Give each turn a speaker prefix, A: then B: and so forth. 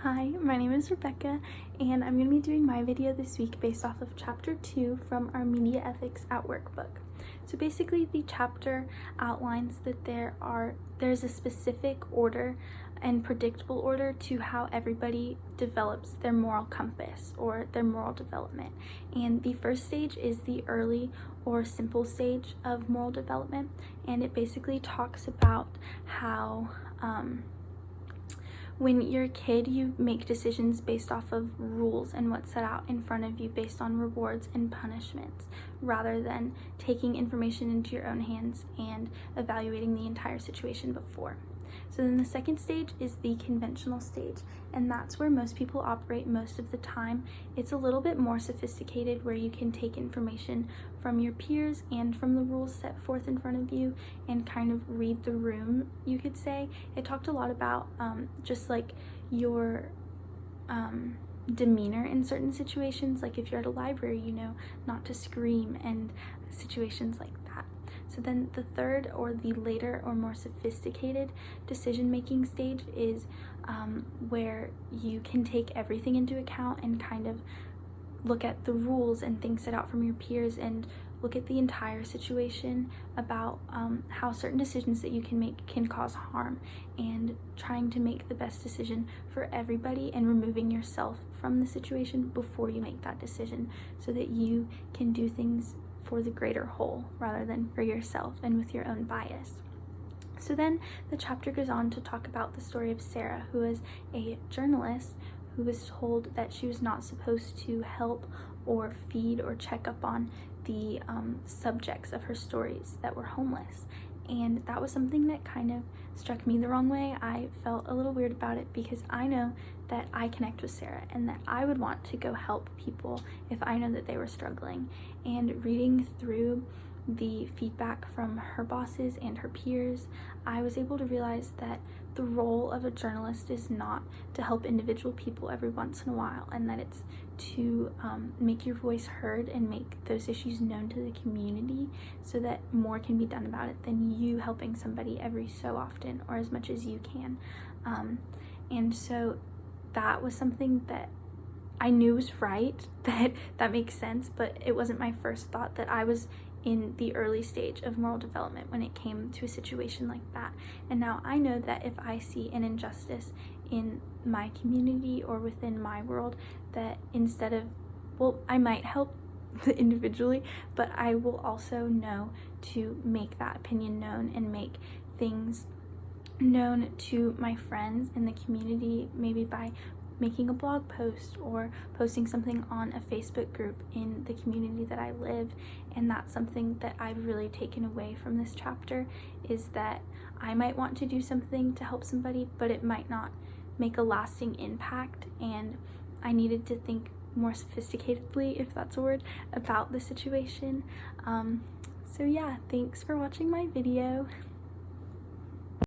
A: Hi, my name is Rebecca, and I'm going to be doing my video this week based off of Chapter 2 from our Media Ethics at Work book. So basically, the chapter outlines that there's a specific order and predictable order to how everybody develops their moral compass or their moral development. And the first stage is the early or simple stage of moral development, and it basically talks about how when you're a kid, you make decisions based off of rules and what's set out in front of you based on rewards and punishments, rather than taking information into your own hands and evaluating the entire situation before. So then the second stage is the conventional stage, and that's where most people operate most of the time. It's a little bit more sophisticated, where you can take information from your peers and from the rules set forth in front of you and kind of read the room, you could say. It talked a lot about just like your demeanor in certain situations, like if you're at a library, you know not to scream, and situations like that. So then the third, or the later or more sophisticated decision-making stage is where you can take everything into account and kind of look at the rules and things set out from your peers and look at the entire situation about how certain decisions that you can make can cause harm, and trying to make the best decision for everybody and removing yourself from the situation before you make that decision, so that you can do things for the greater whole rather than for yourself and with your own bias. So then the chapter goes on to talk about the story of Sarah, who is a journalist who was told that she was not supposed to help or feed or check up on the subjects of her stories that were homeless. And that was something that kind of struck me the wrong way. I felt a little weird about it because I know that I connect with Sarah and that I would want to go help people if I know that they were struggling. And reading through the feedback from her bosses and her peers, I was able to realize that the role of a journalist is not to help individual people every once in a while, and that it's to make your voice heard and make those issues known to the community so that more can be done about it than you helping somebody every so often or as much as you can. And so that was something that I knew was right, that makes sense, but it wasn't my first thought that I was in the early stage of moral development when it came to a situation like that. And now I know that if I see an injustice in my community or within my world, that instead of, well, I might help individually, but I will also know to make that opinion known and make things known to my friends in the community, maybe by making a blog post or posting something on a Facebook group in the community that I live. And that's something that I've really taken away from this chapter, is that I might want to do something to help somebody, but it might not make a lasting impact, and I needed to think more sophisticatedly, if that's a word, about the situation. So yeah, thanks for watching my video.